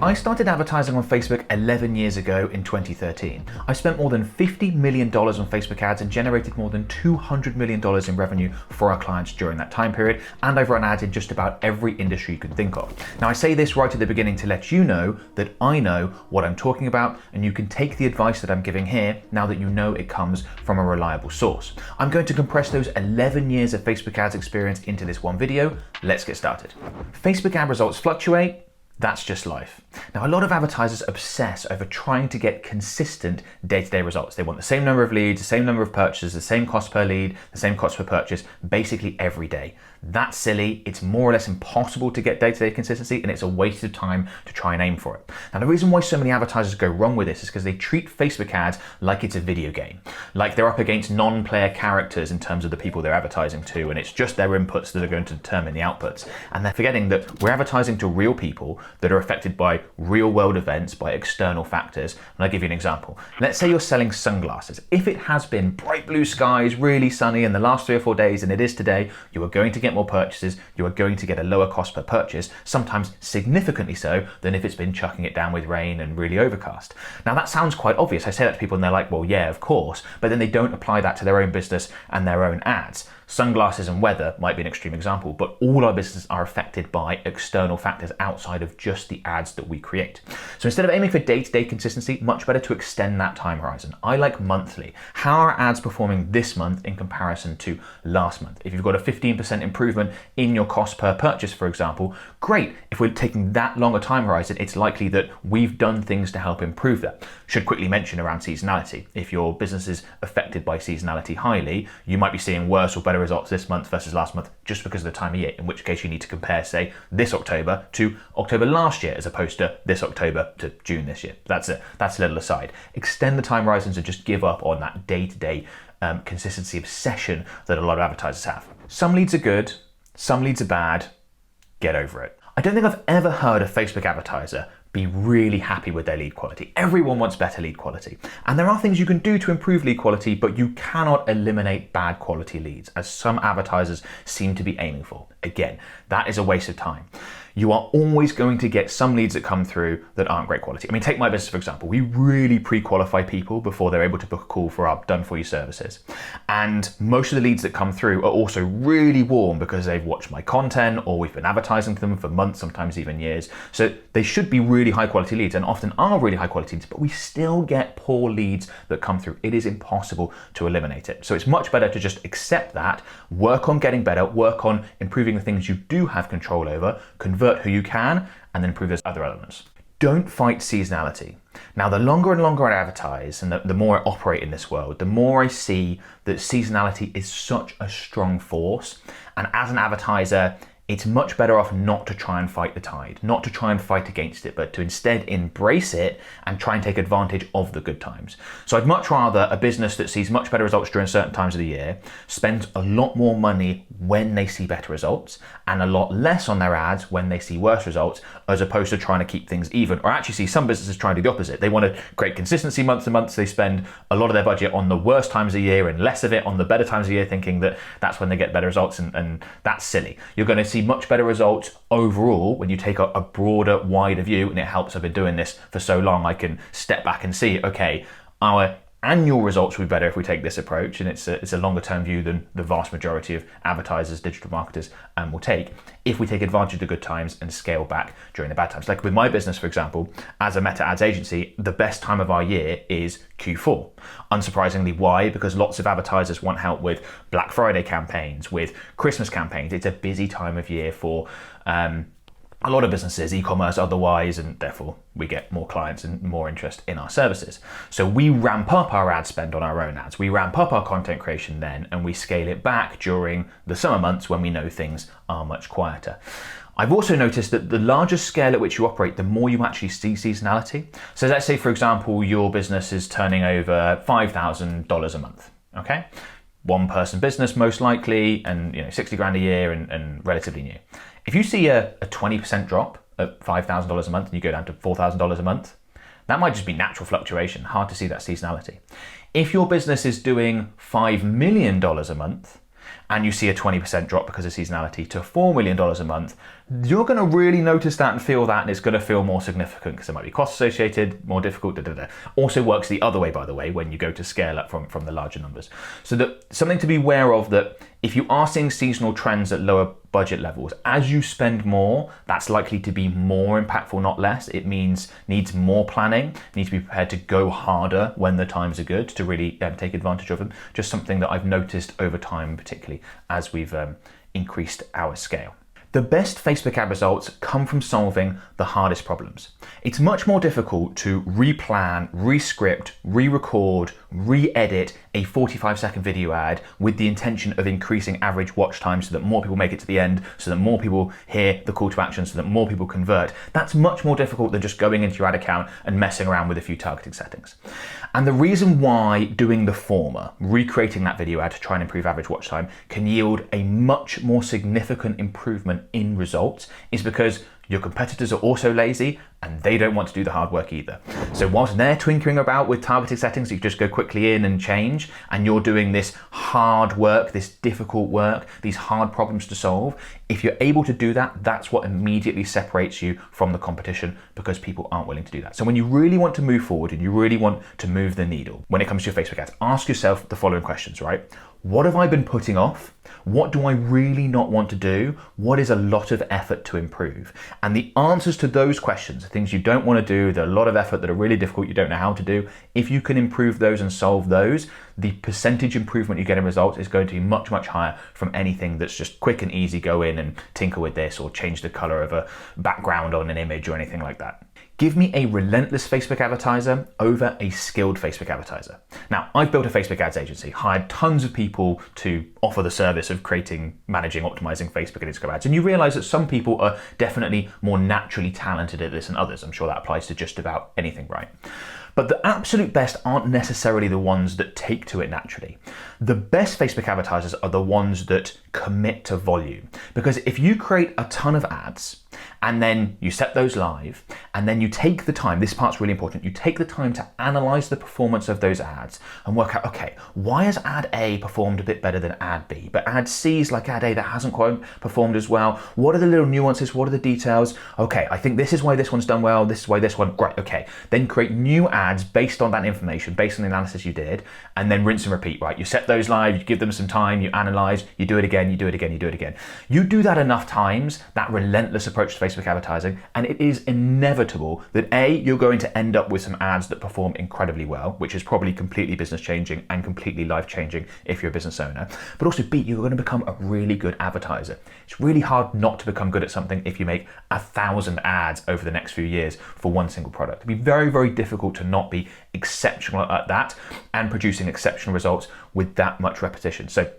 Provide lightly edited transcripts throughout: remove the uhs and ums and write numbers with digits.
I started advertising on Facebook 11 years ago in 2013. I spent more than $50 million on Facebook ads and generated more than $200 million in revenue for our clients during that time period, and I've run ads in just about every industry you can think of. Now, I say this right at the beginning to let you know that I know what I'm talking about, and you can take the advice that I'm giving here now that you know it comes from a reliable source. I'm going to compress those 11 years of Facebook ads experience into this one video. Let's get started. Facebook ad results fluctuate. That's just life. Now, a lot of advertisers obsess over trying to get consistent day-to-day results. They want the same number of leads, the same number of purchases, the same cost per lead, the same cost per purchase, basically every day. That's silly. It's more or less impossible to get day-to-day consistency, and it's a waste of time to try and aim for it. Now, the reason why so many advertisers go wrong with this is because they treat Facebook ads like it's a video game. Like they're up against non-player characters in terms of the people they're advertising to, and it's just their inputs that are going to determine the outputs. And they're forgetting that we're advertising to real people that are affected by real world events, by external factors. And I'll give you an example. Let's say you're selling sunglasses. If it has been bright blue skies, really sunny in the last 3 or 4 days, and it is today, you are going to get more purchases, you are going to get a lower cost per purchase, sometimes significantly so than if it's been chucking it down with rain and really overcast. Now that sounds quite obvious. I say that to people and they're like, well, yeah, of course, but then they don't apply that to their own business and their own ads. Sunglasses and weather might be an extreme example, but all our businesses are affected by external factors outside of just the ads that we create. So instead of aiming for day-to-day consistency, much better to extend that time horizon. I like monthly. How are ads performing this month in comparison to last month? If you've got a 15% improvement in your cost per purchase, for example, great. If we're taking that longer time horizon, it's likely that we've done things to help improve that. Should quickly mention around seasonality. If your business is affected by seasonality highly, you might be seeing worse or better results this month versus last month just because of the time of year, in which case you need to compare, say, this October to October last year as opposed to this October to June this year. That's a little aside. Extend the time horizons and just give up on that day-to-day consistency obsession that a lot of advertisers have. Some leads are good, some leads are bad. Get over it. I don't think I've ever heard a Facebook advertiser be really happy with their lead quality. Everyone wants better lead quality. And there are things you can do to improve lead quality, but you cannot eliminate bad quality leads, as some advertisers seem to be aiming for. Again, that is a waste of time. You are always going to get some leads that come through that aren't great quality. I mean, take my business, for example. We really pre-qualify people before they're able to book a call for our done-for-you services. And most of the leads that come through are also really warm because they've watched my content or we've been advertising to them for months, sometimes even years. So they should be really high-quality leads and often are really high-quality leads, but we still get poor leads that come through. It is impossible to eliminate it. So it's much better to just accept that, work on getting better, work on improving the things you do have control over, convert who you can, and then improve those other elements. Don't fight seasonality. Now, the longer and longer I advertise and the more I operate in this world, the more I see that seasonality is such a strong force. And as an advertiser, it's much better off not to try and fight the tide, not to try and fight against it, but to instead embrace it and try and take advantage of the good times. So I'd much rather a business that sees much better results during certain times of the year, spends a lot more money when they see better results, and a lot less on their ads when they see worse results, as opposed to trying to keep things even. Or actually see some businesses trying to do the opposite. They want to create consistency month to month, so they spend a lot of their budget on the worst times of the year and less of it on the better times of the year, thinking that that's when they get better results, and that's silly. You're going to see much better results overall when you take a broader, wider view, and it helps. I've been doing this for so long, I can step back and see, okay, our annual results will be better if we take this approach, and it's a longer term view than the vast majority of advertisers, digital marketers will take, if we take advantage of the good times and scale back during the bad times. Like with my business, for example, as a meta ads agency, the best time of our year is Q4. Unsurprisingly, why? Because lots of advertisers want help with Black Friday campaigns, with Christmas campaigns. It's a busy time of year for a lot of businesses, e-commerce otherwise, and therefore we get more clients and more interest in our services. So we ramp up our ad spend on our own ads. We ramp up our content creation then, and we scale it back during the summer months when we know things are much quieter. I've also noticed that the larger scale at which you operate, the more you actually see seasonality. So let's say, for example, your business is turning over $5,000 a month, okay? One person business most likely, and 60 grand a year and relatively new. If you see a 20% drop at $5,000 a month and you go down to $4,000 a month, that might just be natural fluctuation, hard to see that seasonality. If your business is doing $5 million a month and you see a 20% drop because of seasonality to $4 million a month, you're going to really notice that and feel that, and it's going to feel more significant because there might be costs associated, more difficult, Also works the other way, by the way, when you go to scale up from the larger numbers. So that something to be aware of, that if you are seeing seasonal trends at lower budget levels, as you spend more, that's likely to be more impactful, not less. It needs more planning, you need to be prepared to go harder when the times are good to really take advantage of them. Just something that I've noticed over time, particularly as we've increased our scale. The best Facebook ad results come from solving the hardest problems. It's much more difficult to replan, rescript, re-record, re-edit a 45-second video ad with the intention of increasing average watch time so that more people make it to the end, so that more people hear the call to action, so that more people convert. That's much more difficult than just going into your ad account and messing around with a few targeting settings. And the reason why doing the former, recreating that video ad to try and improve average watch time, can yield a much more significant improvement in results is because your competitors are also lazy and they don't want to do the hard work either. So whilst they're tinkering about with targeting settings, you just go quickly in and change, and you're doing this hard work, this difficult work, these hard problems to solve, if you're able to do that, that's what immediately separates you from the competition, because people aren't willing to do that. So when you really want to move forward and you really want to move the needle when it comes to your Facebook ads, ask yourself the following questions, right? What have I been putting off? What do I really not want to do? What is a lot of effort to improve? And the answers to those questions, the things you don't want to do, that are a lot of effort, that are really difficult, you don't know how to do, if you can improve those and solve those, the percentage improvement you get in results is going to be much, much higher from anything that's just quick and easy, go in and tinker with this or change the color of a background on an image or anything like that. Give me a relentless Facebook advertiser over a skilled Facebook advertiser. Now, I've built a Facebook ads agency, hired tons of people to offer the service of creating, managing, optimizing Facebook and Instagram ads. And you realize that some people are definitely more naturally talented at this than others. I'm sure that applies to just about anything, right? But the absolute best aren't necessarily the ones that take to it naturally. The best Facebook advertisers are the ones that commit to volume. Because if you create a ton of ads and then you set those live, and then you take the time, this part's really important, you take the time to analyze the performance of those ads and work out, okay, why has ad A performed a bit better than ad B, but ad C is like ad A that hasn't quite performed as well? What are the little nuances? What are the details? Okay, I think this is why this one's done well, this is why this one, great, okay. Then create new ads based on that information, based on the analysis you did, and then rinse and repeat, right? You set those live, you give them some time, you analyze, you do it again, you do it again, you do it again. You do that enough times, that relentless approach to Facebook advertising, and it is inevitable that A, you're going to end up with some ads that perform incredibly well, which is probably completely business changing and completely life changing if you're a business owner. But also B, you're going to become a really good advertiser. It's really hard not to become good at something if you make 1,000 ads over the next few years for one single product. It'd be very, very difficult to not be exceptional at that and producing exceptional results with that much repetition. So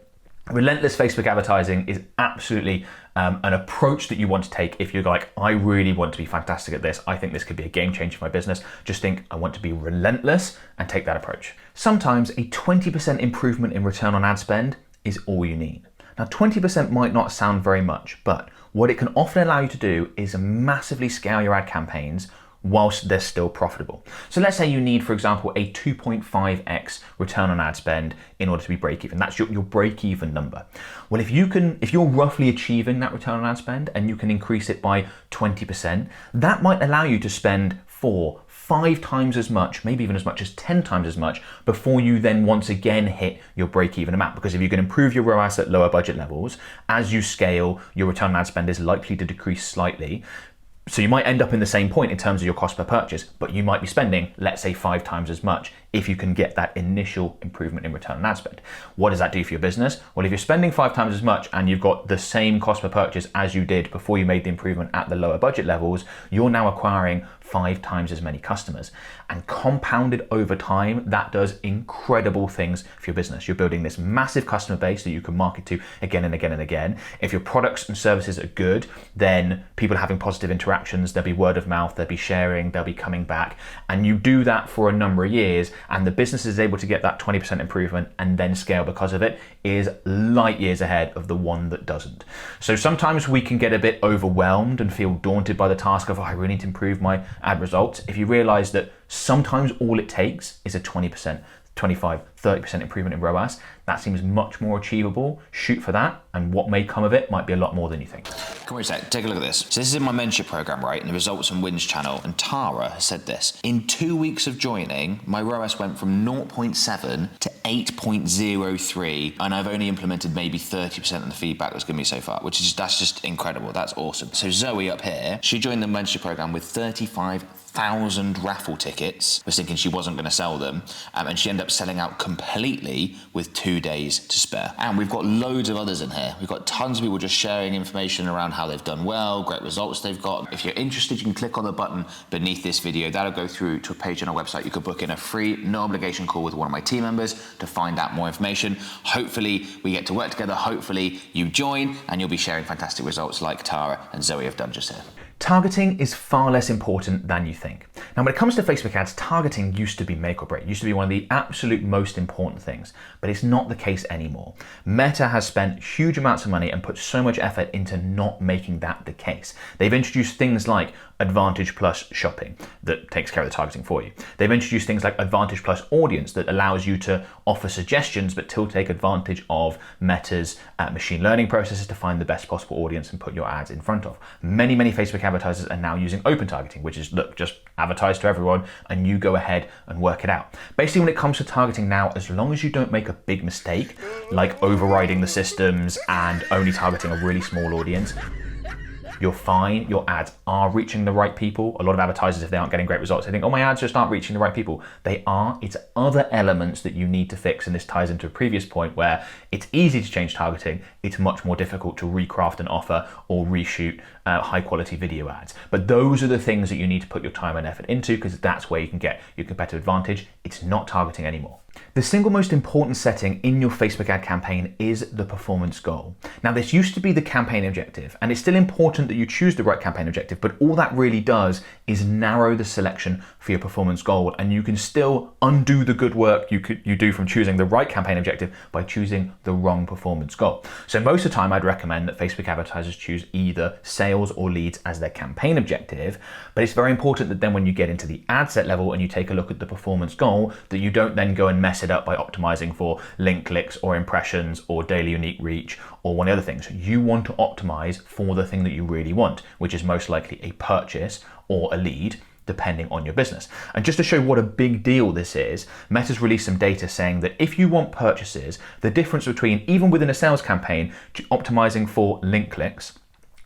relentless Facebook advertising is absolutely an approach that you want to take if you're like, I really want to be fantastic at this. I think this could be a game changer for my business. Just think, I want to be relentless and take that approach. Sometimes a 20% improvement in return on ad spend is all you need. Now, 20% might not sound very much, but what it can often allow you to do is massively scale your ad campaigns whilst they're still profitable. So let's say you need, for example, a 2.5x return on ad spend in order to be break even. That's your break even number. Well, if you're roughly achieving that return on ad spend and you can increase it by 20%, that might allow you to spend 4-5 times as much, maybe even as much as 10 times as much before you then once again hit your break even amount. Because if you can improve your ROAS at lower budget levels, as you scale, your return on ad spend is likely to decrease slightly. So you might end up in the same point in terms of your cost per purchase, but you might be spending, let's say, 5 times as much if you can get that initial improvement in return on ad spend. What does that do for your business? Well, if you're spending 5 times as much and you've got the same cost per purchase as you did before you made the improvement at the lower budget levels, you're now acquiring 5 times as many customers. And compounded over time, that does incredible things for your business. You're building this massive customer base that you can market to again and again and again. If your products and services are good, then people are having positive interactions, there'll be word of mouth, they'll be sharing, they'll be coming back. And you do that for a number of years, and the business is able to get that 20% improvement and then scale because of it, is light years ahead of the one that doesn't. So sometimes we can get a bit overwhelmed and feel daunted by the task of, oh, I really need to improve my ad results. If you realize that sometimes all it takes is a 20%, 25, 30% improvement in ROAS. That seems much more achievable. Shoot for that, and what may come of it might be a lot more than you think. Come on a sec, take a look at this. So this is in my mentorship program, right? In the results and wins channel. And Tara has said this. In 2 weeks of joining, my ROAS went from 0.7 to 8.03. And I've only implemented maybe 30% of the feedback that's given me so far, that's just incredible. That's awesome. So Zoe up here, she joined the mentorship program with 35,000 raffle tickets. I was thinking she wasn't going to sell them. And she ended up selling out completely with 2 days to spare. And we've got loads of others in here. We've got tons of people just sharing information around how they've done well, great results they've got. If you're interested, you can click on the button beneath this video. That'll go through to a page on our website. You could book in a free, no obligation call with one of my team members to find out more information. Hopefully we get to work together. Hopefully you join and you'll be sharing fantastic results like Tara and Zoe have done just here. Targeting is far less important than you think. Now, when it comes to Facebook ads, targeting used to be make or break, used to be one of the absolute most important things, but it's not the case anymore. Meta has spent huge amounts of money and put so much effort into not making that the case. They've introduced things like Advantage Plus shopping that takes care of the targeting for you. They've introduced things like Advantage Plus audience that allows you to offer suggestions but still take advantage of Meta's machine learning processes to find the best possible audience and put your ads in front of. Many Facebook advertisers are now using open targeting, which is, look, just advertise to everyone and you go ahead and work it out. Basically, when it comes to targeting now, as long as you don't make a big mistake, like overriding the systems and only targeting a really small audience, you're fine. Your ads are reaching the right people. A lot of advertisers, if they aren't getting great results, they think, oh, my ads just aren't reaching the right people. They are. It's other elements that you need to fix. And this ties into a previous point where it's easy to change targeting. It's much more difficult to recraft an offer or reshoot high quality video ads. But those are the things that you need to put your time and effort into, because that's where you can get your competitive advantage. It's not targeting anymore. The single most important setting in your Facebook ad campaign is the performance goal. Now, this used to be the campaign objective, and it's still important that you choose the right campaign objective, but all that really does is narrow the selection for your performance goal, and you can still undo the good work you do from choosing the right campaign objective by choosing the wrong performance goal. So most of the time, I'd recommend that Facebook advertisers choose either sales or leads as their campaign objective, but it's very important that then when you get into the ad set level and you take a look at the performance goal, that you don't then go and mess it up by optimizing for link clicks or impressions or daily unique reach or one of the other things. You want to optimize for the thing that you really want, which is most likely a purchase or a lead, depending on your business. And just to show what a big deal this is, Meta's released some data saying that if you want purchases, the difference between, even within a sales campaign, optimizing for link clicks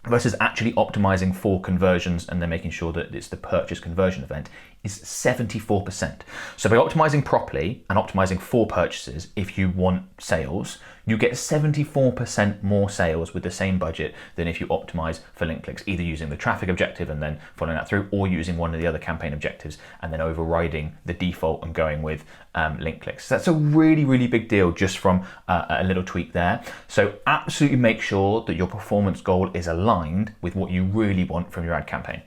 versus actually optimizing for conversions and then making sure that it's the purchase conversion event is 74%. So by optimizing properly and optimizing for purchases, if you want sales, you get 74% more sales with the same budget than if you optimize for link clicks, either using the traffic objective and then following that through, or using one of the other campaign objectives and then overriding the default and going with link clicks. So that's a really, really big deal just from a little tweak there. So absolutely make sure that your performance goal is aligned with what you really want from your ad campaign.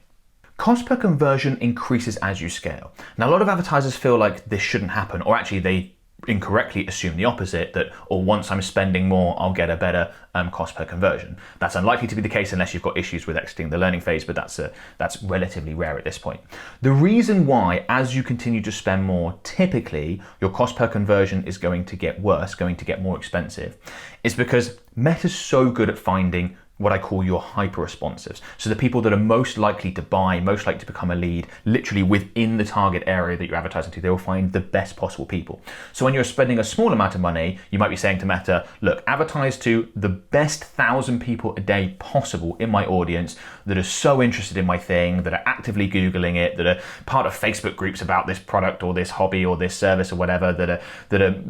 Cost per conversion increases as you scale. Now, a lot of advertisers feel like this shouldn't happen, or actually they incorrectly assume the opposite, that, or once I'm spending more, I'll get a better cost per conversion. That's unlikely to be the case unless you've got issues with exiting the learning phase, but that's relatively rare at this point. The reason why, as you continue to spend more, typically your cost per conversion is going to get worse, going to get more expensive, is because Meta's so good at finding what I call your hyper responsives. So the people that are most likely to buy, most likely to become a lead, literally within the target area that you're advertising to, they will find the best possible people. So when you're spending a small amount of money, you might be saying to Meta, look, advertise to the best 1,000 people a day possible in my audience that are so interested in my thing, that are actively Googling it, that are part of Facebook groups about this product or this hobby or this service or whatever, that are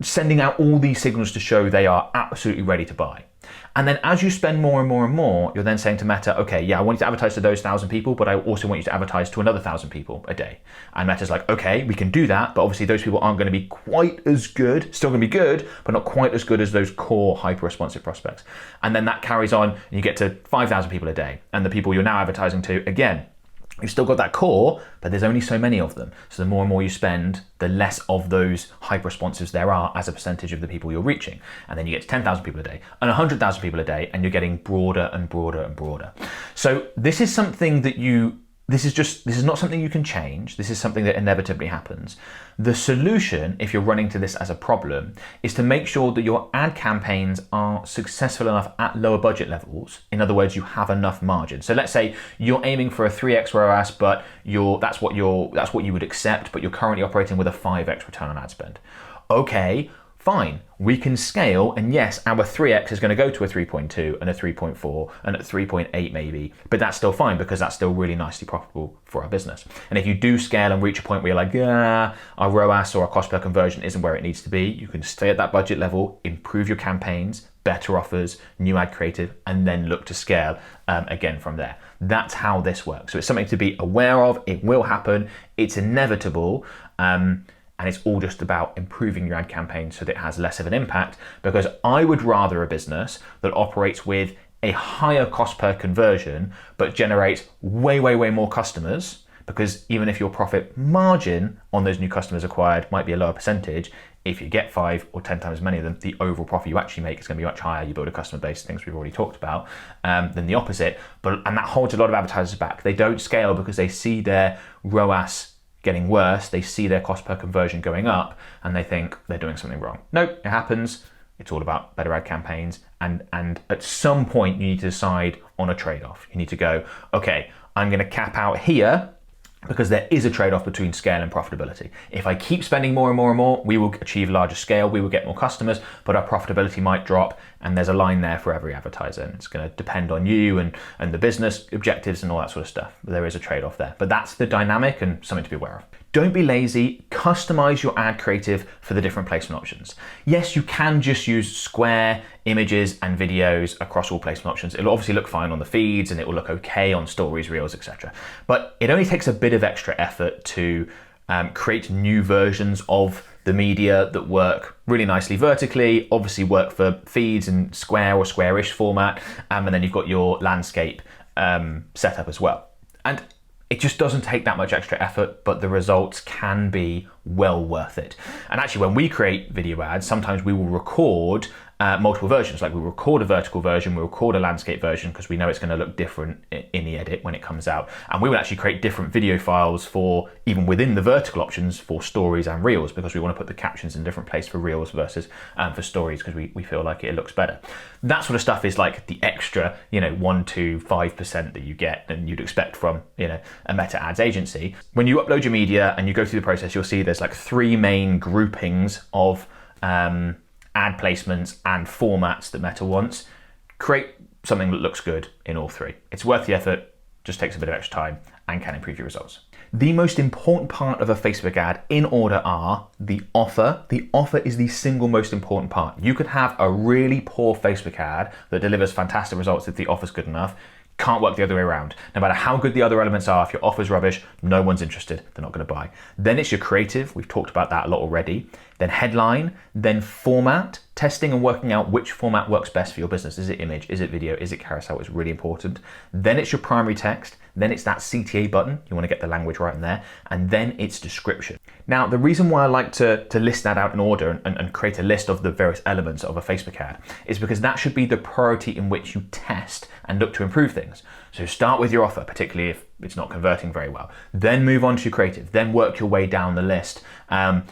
sending out all these signals to show they are absolutely ready to buy. And then as you spend more and more and more, you're then saying to Meta, okay, yeah, I want you to advertise to those 1,000 people, but I also want you to advertise to another 1,000 people a day. And Meta's like, okay, we can do that, but obviously those people aren't going to be quite as good, still going to be good, but not quite as good as those core hyper-responsive prospects. And then that carries on, and you get to 5,000 people a day. And the people you're now advertising to, again, you've still got that core, but there's only so many of them. So the more and more you spend, the less of those hyper-responsives there are as a percentage of the people you're reaching. And then you get to 10,000 people a day and 100,000 people a day, and you're getting broader and broader and broader. So this is something that you this is not something you can change. This is something that inevitably happens. The solution, if you're running to this as a problem, is to make sure that your ad campaigns are successful enough at lower budget levels. In other words, you have enough margin. So let's say you're aiming for a 3x ROAS, but that's what you would accept, but you're currently operating with a 5x return on ad spend. Okay, fine, we can scale, and yes, our 3x is going to go to a 3.2 and a 3.4 and a 3.8 maybe, but that's still fine because that's still really nicely profitable for our business. And if you do scale and reach a point where you're like, our ROAS or our cost per conversion isn't where it needs to be, you can stay at that budget level, improve your campaigns, better offers, new ad creative, and then look to scale again from there. That's how this works. So it's something to be aware of. It will happen. It's inevitable. And it's all just about improving your ad campaign so that it has less of an impact, because I would rather a business that operates with a higher cost per conversion but generates way more customers, because even if your profit margin on those new customers acquired might be a lower percentage, if you get 5 or 10 times as many of them, the overall profit you actually make is going to be much higher. You build a customer base, things we've already talked about, than the opposite. And that holds a lot of advertisers back. They don't scale because they see their ROAS getting worse, they see their cost per conversion going up, and they think they're doing something wrong. No, it happens. It's all about better ad campaigns. And at some point, you need to decide on a trade-off. You need to go, okay, I'm going to cap out here because there is a trade-off between scale and profitability. If I keep spending more and more, we will achieve larger scale, we will get more customers, but our profitability might drop, and there's a line there for every advertiser, and it's going to depend on you and the business objectives and all that sort of stuff. But there is a trade-off there. But that's the dynamic and something to be aware of. Don't be lazy, customize your ad creative for the different placement options. Yes, you can just use square images and videos across all placement options. It'll obviously look fine on the feeds and it will look okay on stories, reels, etc. But it only takes a bit of extra effort to create new versions of the media that work really nicely vertically, obviously work for feeds in square or squarish format, and then you've got your landscape setup as well. And it just doesn't take that much extra effort, but the results can be well worth it. And actually, when we create video ads, sometimes we will record multiple versions. Like we record a vertical version, we record a landscape version because we know it's going to look different in the edit when it comes out. And we will actually create different video files for even within the vertical options for stories and reels, because we want to put the captions in a different place for reels versus for stories, because we feel like it looks better. That sort of stuff is like the extra, 1 to 5% that you get and you'd expect from, a meta ads agency. When you upload your media and you go through the process, you'll see there's like 3 main groupings of ad placements and formats that Meta wants. Create something that looks good in all 3. It's worth the effort, just takes a bit of extra time and can improve your results. The most important part of a Facebook ad in order are the offer. The offer is the single most important part. You could have a really poor Facebook ad that delivers fantastic results if the offer's good enough. Can't work the other way around. No matter how good the other elements are, if your offer's rubbish, no one's interested, they're not going to buy. Then it's your creative, we've talked about that a lot already. Then headline, then format, testing and working out which format works best for your business. Is it image, is it video, is it carousel? It's really important. Then it's your primary text, then it's that CTA button, you want to get the language right in there, and then it's description. Now, the reason why I like to list that out in order and create a list of the various elements of a Facebook ad is because that should be the priority in which you test and look to improve things. So start with your offer, particularly if it's not converting very well. Then move on to your creative, then work your way down the list.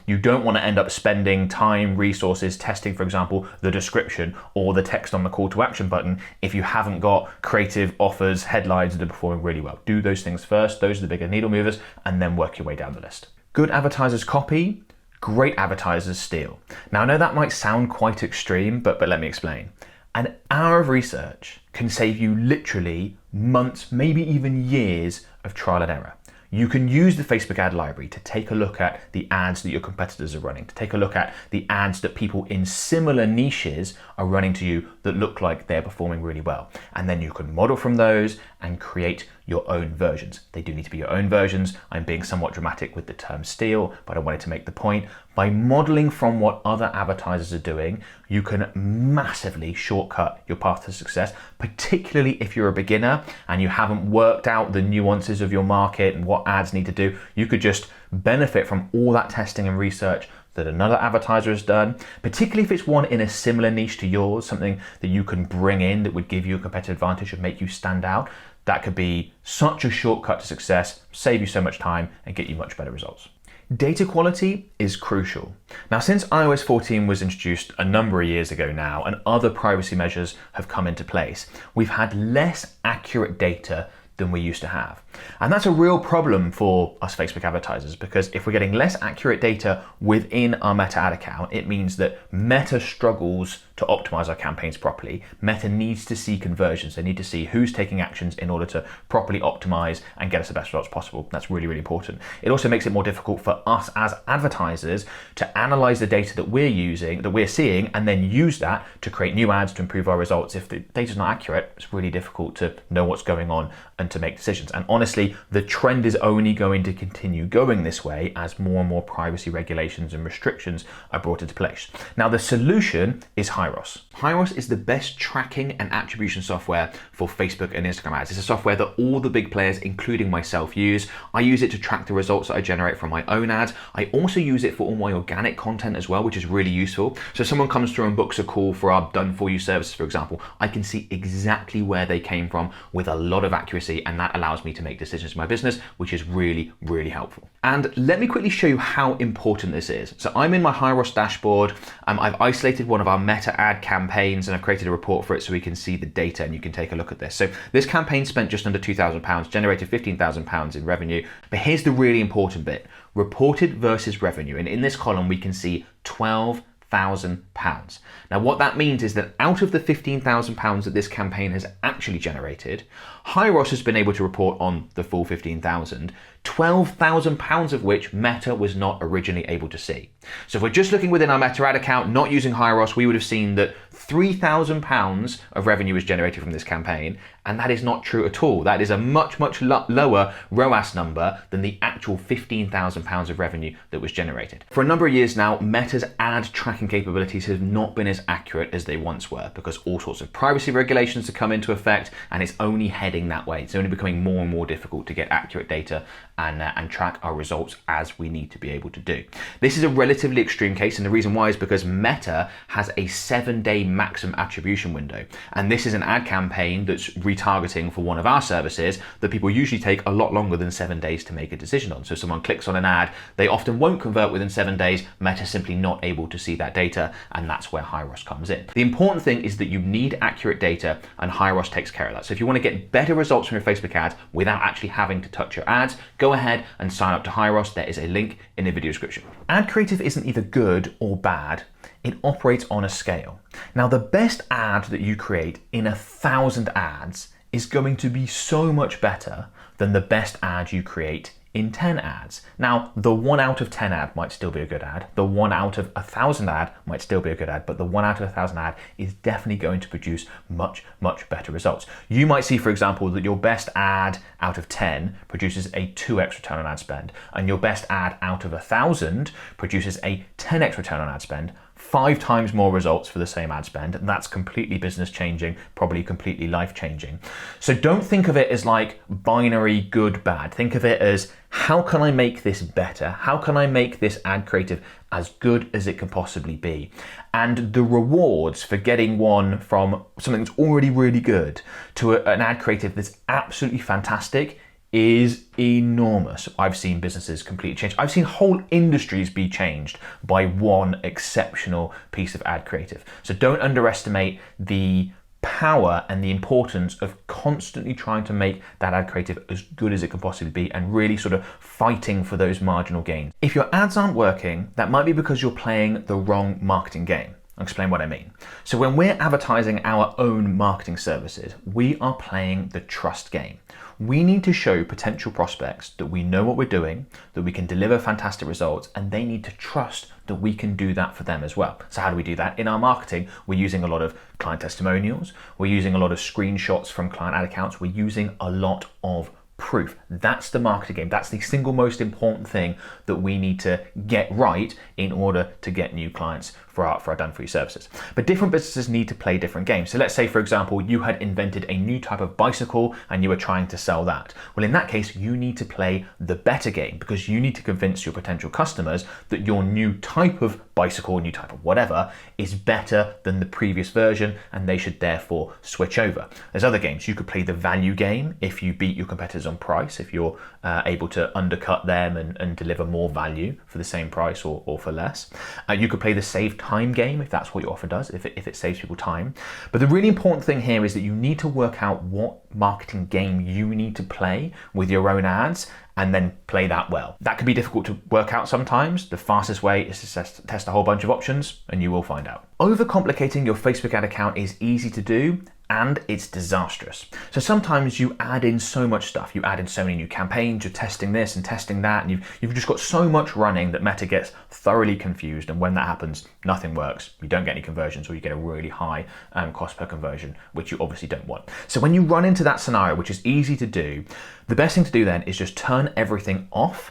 You don't want to end up spending time, resources, testing, for example, the description or the text on the call to action button if you haven't got creative offers, headlines that are performing really well. Do those things first, those are the bigger needle movers, and then work your way down the list. Good advertisers copy, great advertisers steal. Now I know that might sound quite extreme, but let me explain. An hour of research can save you literally months, maybe even years of trial and error. You can use the Facebook ad library to take a look at the ads that your competitors are running, to take a look at the ads that people in similar niches are running to you that look like they're performing really well. And then you can model from those and create your own versions. They do need to be your own versions. I'm being somewhat dramatic with the term steal, but I wanted to make the point. By modeling from what other advertisers are doing, you can massively shortcut your path to success, particularly if you're a beginner and you haven't worked out the nuances of your market and what ads need to do. You could just benefit from all that testing and research that another advertiser has done, particularly if it's one in a similar niche to yours, something that you can bring in that would give you a competitive advantage and make you stand out. that could be such a shortcut to success, save you so much time, and get you much better results. Data quality is crucial. Now, since iOS 14 was introduced a number of years ago now, and other privacy measures have come into place, we've had less accurate data than we used to have. And that's a real problem for us Facebook advertisers, because if we're getting less accurate data within our Meta ad account, it means that Meta struggles to optimize our campaigns properly. Meta needs to see conversions. They need to see who's taking actions in order to properly optimize and get us the best results possible. That's really, really important. It also makes it more difficult for us as advertisers to analyze the data that we're using, that we're seeing, and then use that to create new ads to improve our results. If the data's not accurate, it's really difficult to know what's going on and to make decisions. And honestly, the trend is only going to continue going this way as more and more privacy regulations and restrictions are brought into place. Now, the solution is Hyros. Hyros is the best tracking and attribution software for Facebook and Instagram ads. It's a software that all the big players, including myself, use. I use it to track the results that I generate from my own ads. I also use it for all my organic content as well, which is really useful. So if someone comes through and books a call for our done for you services, for example, I can see exactly where they came from with a lot of accuracy, and that allows me to make decisions in my business, which is really, really helpful. And let me quickly show you how important this is. So I'm in my Hyros dashboard. I've isolated one of our Meta ad campaigns, and I've created a report for it so we can see the data, and you can take a look at this. So this campaign spent just under £2,000, generated £15,000 in revenue. But here's the really important bit: reported versus revenue. And in this column, we can see £12,000. Now, what that means is that out of the £15,000 that this campaign has actually generated, Hyros has been able to report on the full 15,000, £12,000 of which Meta was not originally able to see. So if we're just looking within our Meta ad account, not using Hyros, we would have seen that £3,000 of revenue was generated from this campaign, and that is not true at all. That is a much, much lower ROAS number than the actual £15,000 of revenue that was generated. For a number of years now, Meta's ad tracking capabilities have not been as accurate as they once were, because all sorts of privacy regulations have come into effect, and it's only heading that way. It's only becoming more and more difficult to get accurate data and track our results as we need to be able to do. This is a relatively extreme case, and the reason why is because Meta has a 7-day maximum attribution window, and this is an ad campaign that's retargeting for one of our services that people usually take a lot longer than 7 days to make a decision on. So if someone clicks on an ad, they often won't convert within 7 days. Meta's simply not able to see that data, and that's where Hyros comes in. The important thing is that you need accurate data, and Hyros takes care of that. So if you want to get better results from your Facebook ads without actually having to touch your ads, go ahead and sign up to Hyros. There is a link in the video description. Ad creative isn't either good or bad. It operates on a scale. Now, the best ad that you create in 1,000 ads is going to be so much better than the best ad you create in 10 ads. Now, the 1 out of 10 ad might still be a good ad. The 1 out of 1,000 ad might still be a good ad, but the 1 out of 1,000 ad is definitely going to produce much, much better results. You might see, for example, that your best ad out of 10 produces a 2x return on ad spend, and your best ad out of 1,000 produces a 10x return on ad spend, 5 times more results for the same ad spend. And that's completely business changing, probably completely life changing. So don't think of it as like binary good, bad. Think of it as, how can I make this better? How can I make this ad creative as good as it can possibly be? And the rewards for getting one from something that's already really good to an ad creative that's absolutely fantastic is enormous. I've seen businesses completely change. I've seen whole industries be changed by one exceptional piece of ad creative. So don't underestimate the power and the importance of constantly trying to make that ad creative as good as it can possibly be, and really sort of fighting for those marginal gains. If your ads aren't working, that might be because you're playing the wrong marketing game. I'll explain what I mean. So when we're advertising our own marketing services, we are playing the trust game. We need to show potential prospects that we know what we're doing, that we can deliver fantastic results, and they need to trust that we can do that for them as well. So how do we do that? In our marketing, we're using a lot of client testimonials, we're using a lot of screenshots from client ad accounts, we're using a lot of proof. That's the marketing game. That's the single most important thing that we need to get right in order to get new clients from for our done-for-you services. But different businesses need to play different games. So let's say, for example, you had invented a new type of bicycle and you were trying to sell that. Well, in that case, you need to play the better game because you need to convince your potential customers that your new type of bicycle, new type of whatever, is better than the previous version and they should therefore switch over. There's other games. You could play the value game if you beat your competitors on price, if you're able to undercut them and deliver more value for the same price or for less. You could play the save time game if that's what your offer does, if it saves people time. But the really important thing here is that you need to work out what marketing game you need to play with your own ads and then play that well. That can be difficult to work out sometimes. The fastest way is to test a whole bunch of options and you will find out. Overcomplicating your Facebook ad account is easy to do and it's disastrous. So sometimes you add in so much stuff. You add in so many new campaigns, you're testing this and testing that, and you've just got so much running that Meta gets thoroughly confused, and when that happens, nothing works. You don't get any conversions or you get a really high cost per conversion, which you obviously don't want. So when you run into that scenario, which is easy to do, the best thing to do then is just turn everything off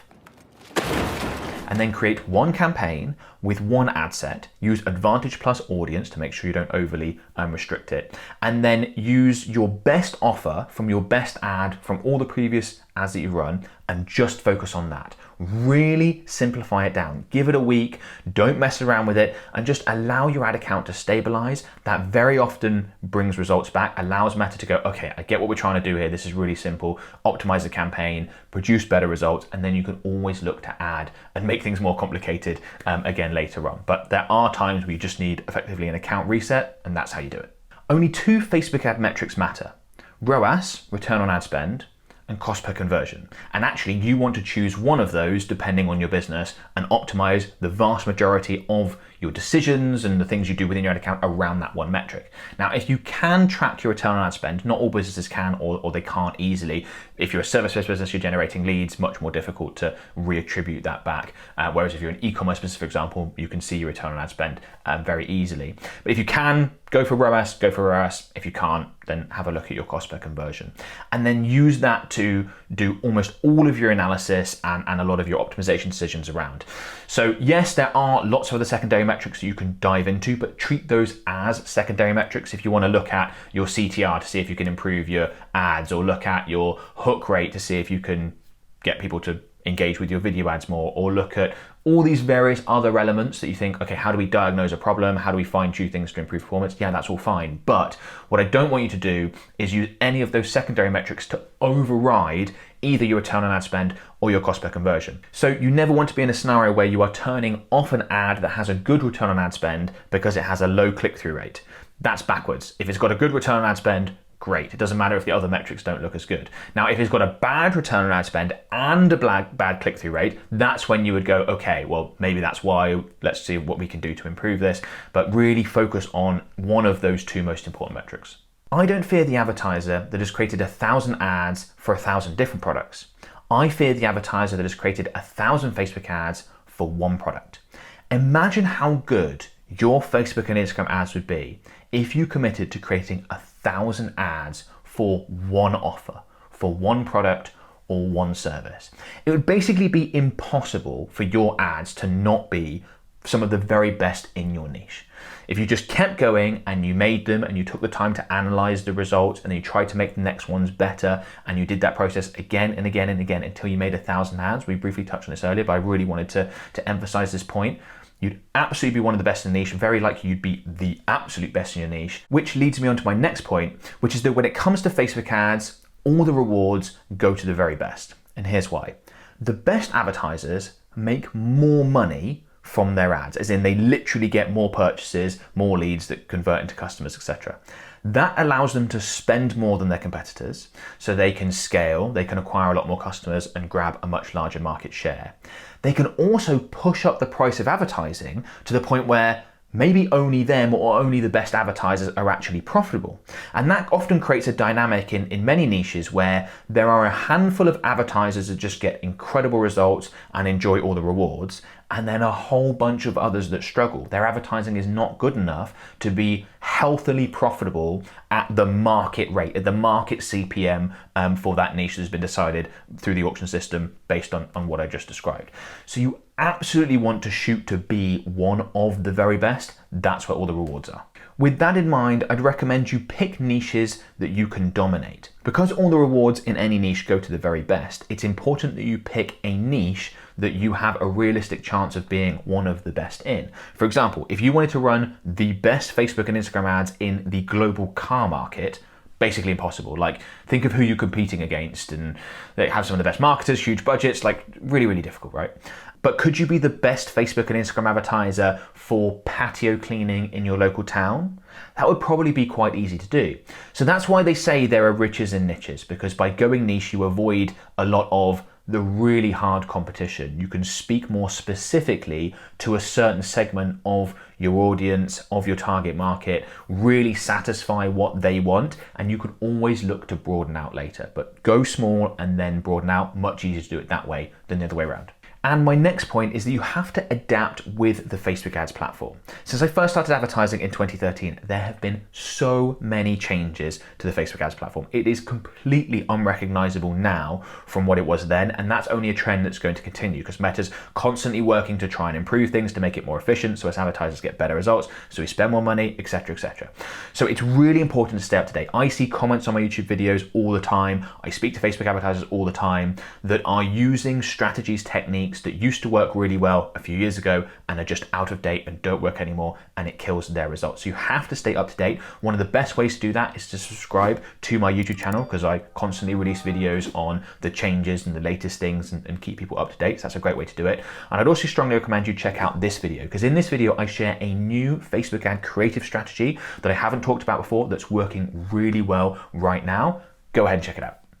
and then create one campaign with one ad set, use Advantage plus audience to make sure you don't overly restrict it, and then use your best offer from your best ad from all the previous ads that you run and just focus on that. Really simplify it down. Give it a week, don't mess around with it, and just allow your ad account to stabilize. That very often brings results back, allows Meta to go, okay, I get what we're trying to do here. This is really simple. Optimize the campaign, produce better results, and then you can always look to add and make things more complicated again later on. But there are times where you just need effectively an account reset, and that's how you do it. Only two Facebook ad metrics matter: ROAS, return on ad spend, and cost per conversion. And actually you want to choose one of those depending on your business and optimize the vast majority of your decisions and the things you do within your ad account around that one metric. Now, if you can track your return on ad spend, not all businesses can or they can't easily. If you're a service-based business, you're generating leads, much more difficult to reattribute that back. Whereas if you're an e-commerce business, for example, you can see your return on ad spend very easily. But if you can, go for ROAS, go for ROAS. If you can't, then have a look at your cost per conversion. And then use that to do almost all of your analysis and a lot of your optimization decisions around. So yes, there are lots of other secondary metrics that you can dive into, but treat those as secondary metrics. If you want to look at your CTR to see if you can improve your ads, or look at your hook rate to see if you can get people to engage with your video ads more, or look at all these various other elements that you think, okay, how do we diagnose a problem? How do we fine tune things to improve performance? Yeah, that's all fine. But what I don't want you to do is use any of those secondary metrics to override either your return on ad spend or your cost per conversion. So you never want to be in a scenario where you are turning off an ad that has a good return on ad spend because it has a low click-through rate. That's backwards. If it's got a good return on ad spend, great. It doesn't matter if the other metrics don't look as good. Now, if it's got a bad return on ad spend and a bad click-through rate, that's when you would go, okay, well, maybe that's why. Let's see what we can do to improve this. But really focus on one of those two most important metrics. I don't fear the advertiser that has created 1,000 ads for 1,000 different products. I fear the advertiser that has created 1,000 Facebook ads for one product. Imagine how good your Facebook and Instagram ads would be if you committed to creating 1,000 ads for one offer, for one product or one service. It would basically be impossible for your ads to not be some of the very best in your niche. If you just kept going and you made them and you took the time to analyze the results and then you tried to make the next ones better and you did that process again and again and again until you made 1,000 ads. We briefly touched on this earlier, but I really wanted to emphasize this point. You'd absolutely be one of the best in the niche, very likely you'd be the absolute best in your niche, which leads me on to my next point, which is that when it comes to Facebook ads, all the rewards go to the very best. And here's why. The best advertisers make more money from their ads, as in they literally get more purchases, more leads that convert into customers, etc. That allows them to spend more than their competitors, so they can scale, they can acquire a lot more customers and grab a much larger market share. They can also push up the price of advertising to the point where maybe only them or only the best advertisers are actually profitable. And that often creates a dynamic in many niches where there are a handful of advertisers that just get incredible results and enjoy all the rewards. and then a whole bunch of others that struggle. Their advertising is not good enough to be healthily profitable at the market rate, at the market CPM for that niche that's been decided through the auction system based on what I just described. So you absolutely want to shoot to be one of the very best. That's where all the rewards are. With that in mind, I'd recommend you pick niches that you can dominate. Because all the rewards in any niche go to the very best, it's important that you pick a niche that you have a realistic chance of being one of the best in. For example, if you wanted to run the best Facebook and Instagram ads in the global car market, basically impossible. Like, think of who you're competing against, and they have some of the best marketers, huge budgets, like really, really difficult, right? But could you be the best Facebook and Instagram advertiser for patio cleaning in your local town? That would probably be quite easy to do. So that's why they say there are riches in niches, because by going niche, you avoid a lot of the really hard competition. You can speak more specifically to a certain segment of your audience, of your target market, really satisfy what they want, and you can always look to broaden out later. But go small and then broaden out. Much easier to do it that way than the other way around. And my next point is that you have to adapt with the Facebook ads platform. Since I first started advertising in 2013, there have been so many changes to the Facebook ads platform. It is completely unrecognizable now from what it was then, and that's only a trend that's going to continue because Meta's constantly working to try and improve things to make it more efficient so as advertisers get better results, so we spend more money, etc., etc. So it's really important to stay up to date. I see comments on my YouTube videos all the time. I speak to Facebook advertisers all the time that are using strategies, techniques that used to work really well a few years ago and are just out of date and don't work anymore, and it kills their results. So you have to stay up to date. One of the best ways to do that is to subscribe to my YouTube channel, because I constantly release videos on the changes and the latest things and keep people up to date. So that's a great way to do it. And I'd also strongly recommend you check out this video, because in this video I share a new Facebook ad creative strategy that I haven't talked about before that's working really well right now. Go ahead and check it out.